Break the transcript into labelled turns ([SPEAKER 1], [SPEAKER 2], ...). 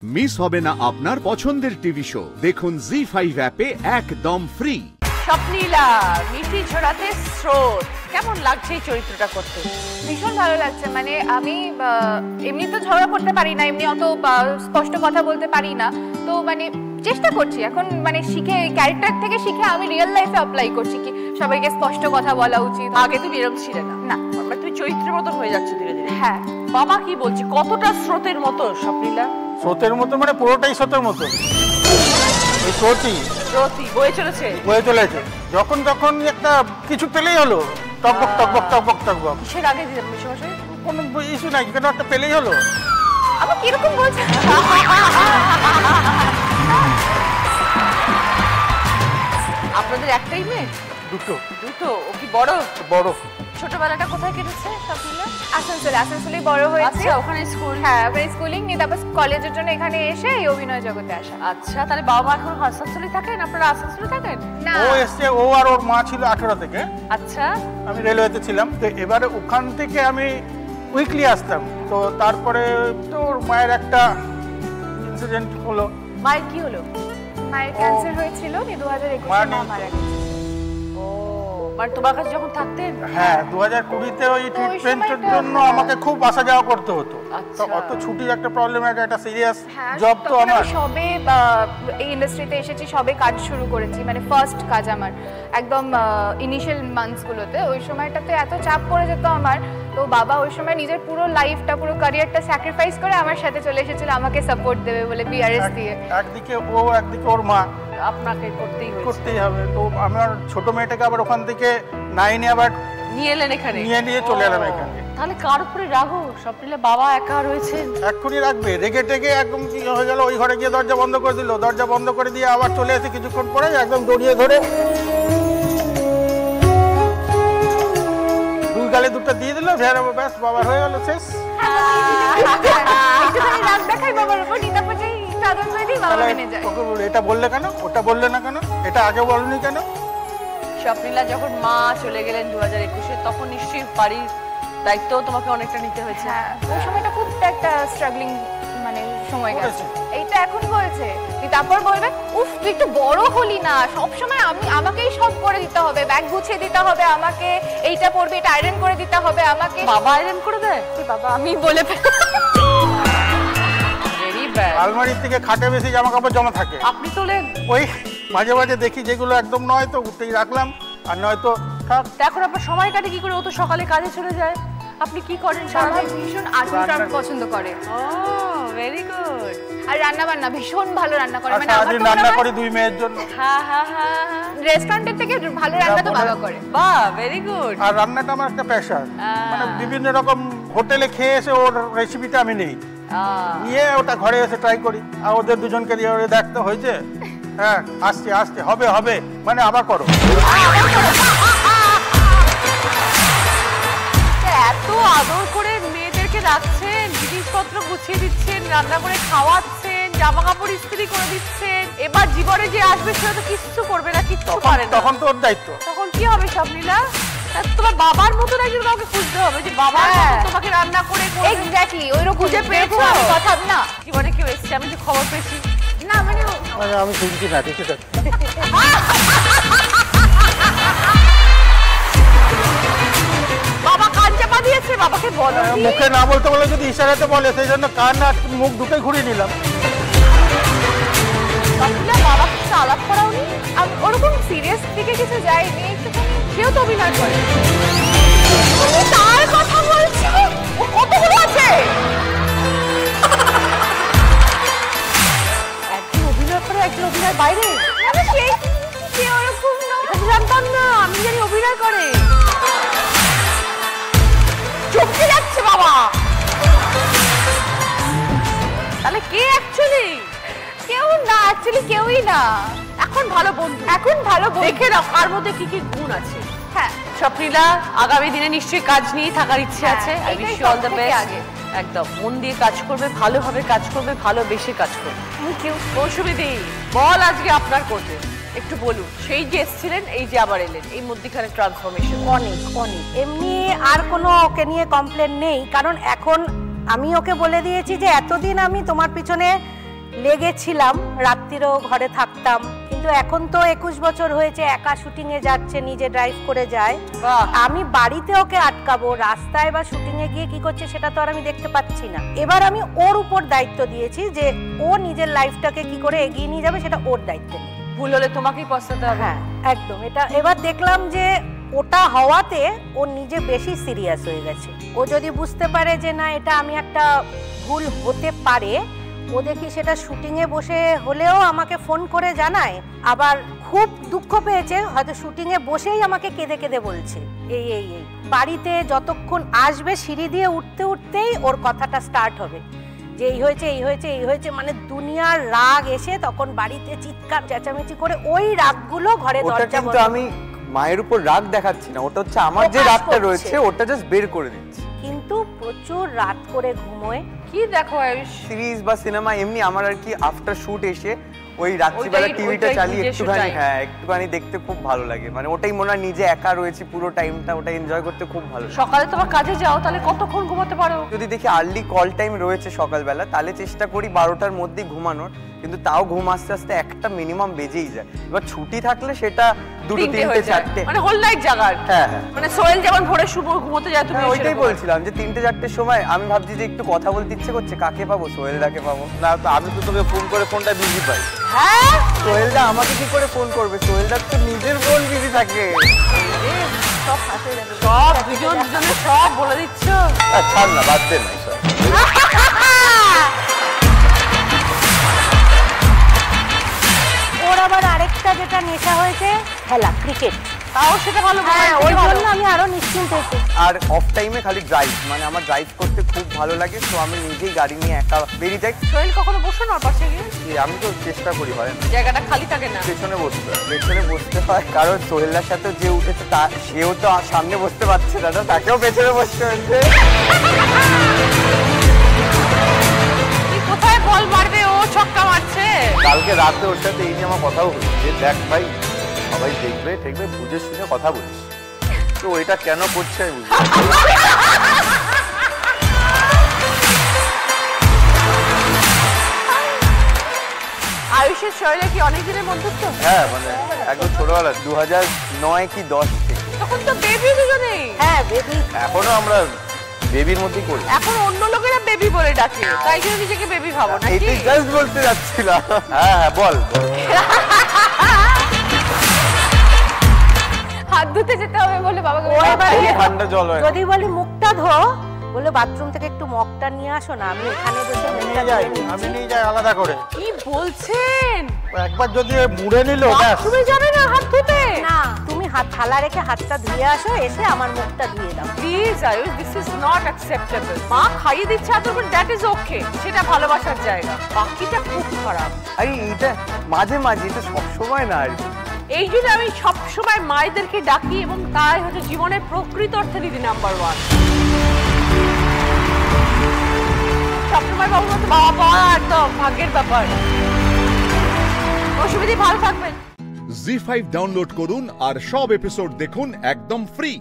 [SPEAKER 1] Miss হবে না আপনার পছন্দের টিভি শো, দেখুন জি5 অ্যাপে একদম ফ্রি।
[SPEAKER 2] স্বপ্নীলা, মিষ্টি ঝরাতে স্রোত, কেমন লাগছে এই চরিত্রটা করতে?
[SPEAKER 3] ভীষণ ভালো লাগছে। মানে আমি এমনি তো ঝগড়া করতে পারি না, এমনি অত স্পষ্ট কথা বলতে পারি না, তো মানে চেষ্টা করছি এখন, মানে শিখে ক্যারেক্টার থেকে শিখে আমি রিয়েল লাইফে অ্যাপ্লাই করছি কি সবাইকে স্পষ্ট কথা বলা উচিত।
[SPEAKER 2] আগে তুমি এরকম ছিলে না?
[SPEAKER 3] না,
[SPEAKER 2] মানে তুমি চরিত্রের মতো হয়ে যাচ্ছে ধীরে ধীরে।
[SPEAKER 3] হ্যাঁ।
[SPEAKER 2] বাবা কি বলছে, কতটা স্রোতের মতো স্বপ্নীলা?
[SPEAKER 4] স্রোতের মতো মানে পুরোটাই স্রোতের মতো, এই স্রোতই
[SPEAKER 2] বয়ে চলেছে,
[SPEAKER 4] বয়ে চলেছে। যখন তখন একটা কিছু পেলেই হলো, টকবক টকবক টকবক টকবক।
[SPEAKER 2] কিসের আগে দিলাম মেশামশাই?
[SPEAKER 4] কোনো ইস্যু নাই, কেন একটা পেলেই হলো।
[SPEAKER 3] আবার কিরকম বলছে?
[SPEAKER 2] আপনাদের একটাই মেয়ে?
[SPEAKER 4] দুটো।
[SPEAKER 2] দুটো? ও কি বড়?
[SPEAKER 4] বড়।
[SPEAKER 2] ছোটবেলাটা কোথায় কেটেছে স্বপ্নীলা?
[SPEAKER 3] আসানসোলে বড় হয়েছে।
[SPEAKER 2] আচ্ছা, ওখানে স্কুল?
[SPEAKER 3] হ্যাঁ, ওখানে স্কুলিং নিয়ে তারপর কলেজের জন্য এখানে এসে এই অভিনয় জগতে আসা।
[SPEAKER 2] আচ্ছা, তাহলে বাবা মা এখন আসানসোলে থাকেন? আপনারা আসানসোলে থাকেন?
[SPEAKER 3] না,
[SPEAKER 4] ও এসছে, ও আর ওর মা ছিল 18 থেকে।
[SPEAKER 2] আচ্ছা,
[SPEAKER 4] আমি রেলওয়েতে ছিলাম, তো এবারে ওখান থেকে আমি উইকলি আসতাম। তো তারপরে তো ওর মায়ের একটা ইনসিডেন্ট হলো।
[SPEAKER 2] মায়ের কি হলো?
[SPEAKER 3] মায়ের ক্যান্সার হয়েছিল, 2021 মা মারা গেছে।
[SPEAKER 2] ও, মানে তোমার কাছে যখন থাকতেন?
[SPEAKER 4] হ্যাঁ, 2020-তে ওই ট্রিটমেন্টের জন্য আমাকে খুব আসা যাওয়া করতে হতো। তো অত ছুটির একটা প্রবলেম, একটা সিরিয়াস জব তো আমার।
[SPEAKER 3] সবে এই ইন্ডাস্ট্রিতে এসেছি, সবে কাজ শুরু করেছি, মানে ফার্স্ট কাজ আমার একদম ইনিশিয়াল মান্থসগুলোতে। ওই সময়টাতে এত চাপ পড়ে যেত আমার, তো বাবা ওই সময় নিজের পুরো লাইফটা, পুরো ক্যারিয়ারটা স্যাক্রিফাইস করে আমার সাথে চলে এসেছিল আমাকে সাপোর্ট দেবে বলে, বিআরএস দিয়ে।
[SPEAKER 4] একদিকে ও, একদিকে ওর মা,
[SPEAKER 2] আপনাকে করতেই
[SPEAKER 4] হবে। তো আমার ছোট মেয়েটাকে আবার ওখান থেকে 9-এ আবার
[SPEAKER 2] নিয়ে এলেন এখানে,
[SPEAKER 4] নিয়ে চলে এলাম এখানে।
[SPEAKER 2] তাহলে কার উপরে রাগো স্বপ্নীলা? বাবা একা রয়েছেন,
[SPEAKER 4] এক্ষুনি রাখবে, রেগে টেগে একদম কি হয়ে গেল, ওই ঘরে গিয়ে দরজা বন্ধ করে দিল। দরজা বন্ধ করে দিয়ে আবার চলে এসে কিছুক্ষণ পরে একদম জড়িয়ে ধরে দুই গালে দুটো দিয়ে দিল, ব্যাস বাবার হয়ে গেল, শেষ।
[SPEAKER 3] রাগ দেখাই বাবার উপর, নিতা পাচাই সাধন করে দিই, বাবা মেনে যায়।
[SPEAKER 4] এটা বললে কেন, ওটা বললে না কেন, এটা আগে বলনি কেন?
[SPEAKER 2] স্বপ্নীলা, যখন মা চলে গেলেন 2021-এ, তখন নিশ্চয়ই বাড়ির দায়িত্ব তোমাকে অনেকটা নিতে হয়েছে।
[SPEAKER 3] হ্যাঁ, ওই সময়টা খুব একটা স্ট্রাগলিং মানে সময় গেছে। এইটা এখন বলছে, তারপর বলবে উফ তুই একটু বড় হলি না, সব সময় আমাকেই সব করে দিতে হবে, ব্যাগ গুছিয়ে দিতে হবে আমাকে, এইটা পড়বি, এটা আয়রন করে দিতে হবে আমাকে।
[SPEAKER 2] বাবা আয়রন করে দেয়?
[SPEAKER 3] বাবা আমি বলে
[SPEAKER 4] আলমারির থেকে খাটে বেশি জামা কাপড় জমা থাকে,
[SPEAKER 2] আপনি তোলেন?
[SPEAKER 4] ওই মাঝে মাঝে দেখি যেগুলো একদম নয় তো উঠেই রাখলাম, আর নয়তো থাক।
[SPEAKER 2] এখন আপনার সময় কাটে কি করে? ও তো সকালে কাজে চলে যায়, আপনি কি করেন?
[SPEAKER 3] ভীষণ আগুন পছন্দ করে।
[SPEAKER 2] ও ভেরি গুড।
[SPEAKER 3] আর রান্না বান্না ভীষণ ভালো রান্না করে, মানে
[SPEAKER 4] আজ রান্না করি 2 মেয়ের জন্য।
[SPEAKER 2] হ্যাঁ হ্যাঁ হ্যাঁ,
[SPEAKER 3] রেস্টুরেন্টের থেকে ভালো রান্না তো বাবা করে।
[SPEAKER 2] বাহ, ভেরি গুড।
[SPEAKER 4] আর রান্নাটা আমার একটা প্যাশন, মানে বিভিন্ন রকম হোটেলে খেয়ে এসে ওর রেসিপিটা আমি নেই, নিয়ে ওটা ঘরে এসে ট্রাই করি, আর ওদের দুজনকে দিয়ে দেখতে হয়েছে, হ্যাঁ আসছে আসছে, হবে হবে, মানে আবার করো।
[SPEAKER 2] এত আদর করে মেয়েদেরকে রাখছেন, জিনিসপত্র গুছিয়ে দিচ্ছেন, রান্না করে খাওয়াচ্ছেন, জামা কাপড় ইস্ত্রি করে দিচ্ছেন, এবার জীবনে যে আসবে সেটা তো কিছু করবে না, কিচ্ছু পারে না,
[SPEAKER 4] তখন তো ওর দায়িত্ব।
[SPEAKER 2] তখন কি হবে স্বপ্নীলা? তোমার বাবার মতন একজন কাউকে খুঁজতে হবে, যে বাবার তোমাকে রান্না করে।
[SPEAKER 3] এক্স্যাক্টলি ওইরকম খুঁজে পেয়েছো কথা না।
[SPEAKER 2] জীবনে কেউ এসেছে, আমি যে খবর পেয়েছি
[SPEAKER 3] না, মানে
[SPEAKER 4] আমি শুনছি না, দেখি দেখ।
[SPEAKER 2] বাবা কান চাপা দিয়েছে, বাবাকে বলো।
[SPEAKER 4] মুখে না বলতে বলে যদি ইশারাতে বলে, সেই জন্য কান আর মুখ দুটোই ঘুরিয়ে নিলাম।
[SPEAKER 2] বাবা কিছু আলাপ করাওনি?
[SPEAKER 3] ওরকম সিরিয়াস দিকে কিছু যায়নি, একটুখানি সেও তো অভিনয় করে। তার কথা বলছি, ও কতগুলো আছে।
[SPEAKER 2] একজন অভিনয় করে, একজন অভিনয় বাইরে।
[SPEAKER 3] সে ওরকম না,
[SPEAKER 2] জানতাম না, আমি জানি অভিনয় করে। চমকে যাচ্ছে বাবা। তাহলে কে অ্যাকচুয়ালি?
[SPEAKER 3] কেউ না, অ্যাকচুয়ালি কেউই না।
[SPEAKER 2] এখন ভালো বন্ধু,
[SPEAKER 3] এখন ভালো বন্ধু।
[SPEAKER 2] দেখে নাও কার মধ্যে কি কি গুণ আছে।
[SPEAKER 3] হ্যাঁ
[SPEAKER 2] স্বপ্নীলা, আগামী দিনে নিশ্চয়ই কাজ নিয়ে থাকার ইচ্ছে আছে। I wish you all the best. একদম মন দিয়ে কাজ করবে, ভালোভাবে কাজ করবে, ভালোবেসে কাজ করবে।
[SPEAKER 3] Thank you.
[SPEAKER 2] মৌসুমীদি, বল আজকে আপনার করতে একটু বলুন, সেই যে এসেছিলেন, এই যে আবার এলেন, এই মধ্যখানে ট্রান্সফরমেশন।
[SPEAKER 5] অনেক অনেক, এমনি আর কোনো ওকে নিয়ে কমপ্লেন নেই, কারণ এখন আমি ওকে বলে দিয়েছি যে এতদিন আমি তোমার পিছনে লেগেছিলাম, রাত্রিরও ঘরে থাকতাম। কিন্তু এখন তো 21 বছর হয়েছে, একা শুটিং এ যাচ্ছে, নিজে ড্রাইভ করে যায়। আমি বাড়িতে ওকে আটকাবো, রাস্তায় বা শুটিং এ গিয়ে কি করছে সেটা তো আর আমি দেখতে পাচ্ছি না। এবার আমি ওর উপর দায়িত্ব দিয়েছি যে ও নিজের লাইফটাকে কি করে এগিয়ে নিয়ে যাবে সেটা ওর দায়িত্ব নেই।
[SPEAKER 2] ভুল হলে তোমাকেই পস্তাতে হবে।
[SPEAKER 5] হ্যাঁ একদম। এটা এবার দেখলাম যে ওটা হওয়াতে ও নিজে বেশি সিরিয়াস হয়ে গেছে। ও যদি বুঝতে পারে যে না এটা আমি একটা ভুল হতে পারে, ও দেখি সেটা শুটিং এ বসে হলেও আমাকে ফোন করে জানায়। আবার খুব দুঃখ পেয়েছে, হয়তো শুটিং এ বসেই আমাকে কেঁদে কেঁদে বলছে এই এই এই। বাড়িতে যতক্ষণ আসবে সিঁড়ি দিয়ে উঠতে উঠতেই ওর কথাটা স্টার্ট হবে যে এই হয়েছে এই হয়েছে এই হয়েছে, মানে দুনিয়ার রাগ এসে তখন বাড়িতে চিৎকার চেঁচামেচি করে ওই রাগগুলো ঘরে দরজা বন্ধ।
[SPEAKER 6] আমি মায়ের উপর রাগ দেখাচ্ছি না, ওটা হচ্ছে আমার যে রাগটা রয়েছে ওটা জাস্ট বের করে দিচ্ছি।
[SPEAKER 5] কিন্তু প্রচুর রাত করে ঘুমোয়।
[SPEAKER 2] কি দেখো আয়ুষ,
[SPEAKER 6] সিরিজ বা সিনেমা এমনি আমার আর কি আফটার শুট এসে ওই রাত্রিবেলা টিভিটা চালিয়ে একটুখানি একটুখানি দেখতে খুব ভালো লাগে। মানে ওটাই মনে হয় নিজে একা রয়েছি পুরো টাইমটা, ওটা এনজয় করতে খুব ভালো।
[SPEAKER 2] সকালে তোমার কাজে যাও, তাহলে কতক্ষণ ঘুমাতে পারো?
[SPEAKER 6] যদি দেখি আর্লি কল টাইম রয়েছে সকালবেলা, তাহলে চেষ্টা করি 12টার মধ্যেই ঘুমানোর, কিন্তু তাও ঘুম আস্তে আস্তে একটা মিনিমাম বেজেই যায়। এবার ছুটি থাকলে সেটা 2, 3, 4টে,
[SPEAKER 2] মানে হোল নাইট জাগার।
[SPEAKER 6] হ্যাঁ
[SPEAKER 2] মানে সোহেল যেমন ভোরে শুভ ঘুমোতে যায়, তুমি
[SPEAKER 6] ওইটাই বলছিলাম যে 3টে 4টের সময় আমি ভাবছি যে একটু কথা বলতে ইচ্ছে করছে, কাকে পাবো? সোহেলদাকে পাবো না। তো আমি তো তোকে ফোন করে ফোনটা বিজি পাই।
[SPEAKER 2] হ্যাঁ,
[SPEAKER 6] সোহেলদা আমাকে কি করে ফোন করবে? সোহেলদার তো নিজের ফোন বিজি থাকে।
[SPEAKER 2] সব দুজনে সব বলে দিচ্ছ।
[SPEAKER 6] ছাড় না, বাদ দে না।
[SPEAKER 5] ওর আবার আরেকটা যেটা নেশা হয়েছে খেলা, ক্রিকেট।
[SPEAKER 2] তাও সেটা ভালো।
[SPEAKER 5] হ্যাঁ, ওই জন্য আমি আরো নিশ্চিন্ত হয়েছি।
[SPEAKER 6] আর অফ টাইমে খালি ড্রাইভ, মানে আমার ড্রাইভ করতে খুব ভালো লাগে, তো আমি নিজেই গাড়ি নিয়ে একা বেরিয়ে যাই।
[SPEAKER 2] সোহেল কখনো বসো না ওর পাশে গিয়ে?
[SPEAKER 6] আমি তো চেষ্টা করি, হয় না,
[SPEAKER 2] জায়গাটা খালি থাকে না।
[SPEAKER 6] পেছনে বসতে হয়, কারণ সোহেলদার সাথে যে উঠেছে সেও তো সামনে বসতে পারছে না, তাকেও পেছনে বসতে হচ্ছে।
[SPEAKER 2] কোথায় বল মারবে, ও ছক্কা মারছে।
[SPEAKER 7] কালকে রাতে ওর সাথে এই নিয়ে আমার কথাও হলো যে দেখ ভাই, সবাই দেখবে দেখবে, বুঝে শুনে কথা বলিস। তো এটা কেন করছে আমি বুঝতে
[SPEAKER 2] আয়ুষের শরীরে কি অনেক দিনের বন্ধুত্ব?
[SPEAKER 7] হ্যাঁ, মানে একদম ছোটবেলা
[SPEAKER 6] 2009 কি 10 থেকে।
[SPEAKER 2] তখন তো বেবি দুজনেই।
[SPEAKER 5] হ্যাঁ বেবি।
[SPEAKER 7] এখনো আমরা বেবির মধ্যেই করি।
[SPEAKER 2] এখন অন্য লোকেরা বেবি বলে ডাকে, তাই জন্য নিজেকে বেবি ভাবো নাকি?
[SPEAKER 6] এটা জাস্ট বলতে যাচ্ছিলাম।
[SPEAKER 7] হ্যাঁ বল।
[SPEAKER 3] হাত ধুতে যেতে হবে বলে বাবাকে
[SPEAKER 6] ঠান্ডা জল হয়।
[SPEAKER 5] যদি বলি মুখটা ধো, বলে বাথরুম থেকে একটু মগটা নিয়ে আসো না, আমি এখানে বসে মুখটা ধুয়ে নিচ্ছি।
[SPEAKER 4] আমি নিয়ে যাই আলাদা করে।
[SPEAKER 2] কি বলছেন?
[SPEAKER 4] একবার যদি মুড়ে নিল
[SPEAKER 2] তুমি যাবে না হাত ধুতে?
[SPEAKER 5] না, তুমি হাত থালা রেখে হাতটা ধুয়ে আসো, এসে আমার মুখটা ধুয়ে দাও।
[SPEAKER 2] Please Ayush, this is not acceptable. মা খাইয়ে দিচ্ছে এত, দ্যাট ইজ ওকে, সেটা ভালোবাসার জায়গা। বাকিটা খুব খারাপ।
[SPEAKER 6] আরে এটা মাঝে মাঝে, এটা সবসময় না। আর
[SPEAKER 2] এই জন্য আমি সবসময় মায়েদেরকে ডাকি, এবং তাই হচ্ছে জীবনের প্রকৃত অর্থে দিদি নাম্বার 1। সবসময় বাবুর মতো বাবা পাওয়া একদম ভাগ্যের ব্যাপার। অসুবিধে, ভালো থাকবেন।
[SPEAKER 1] জি5 ডাউনলোড করুন আর সব এপিসোড দেখুন একদম ফ্রি।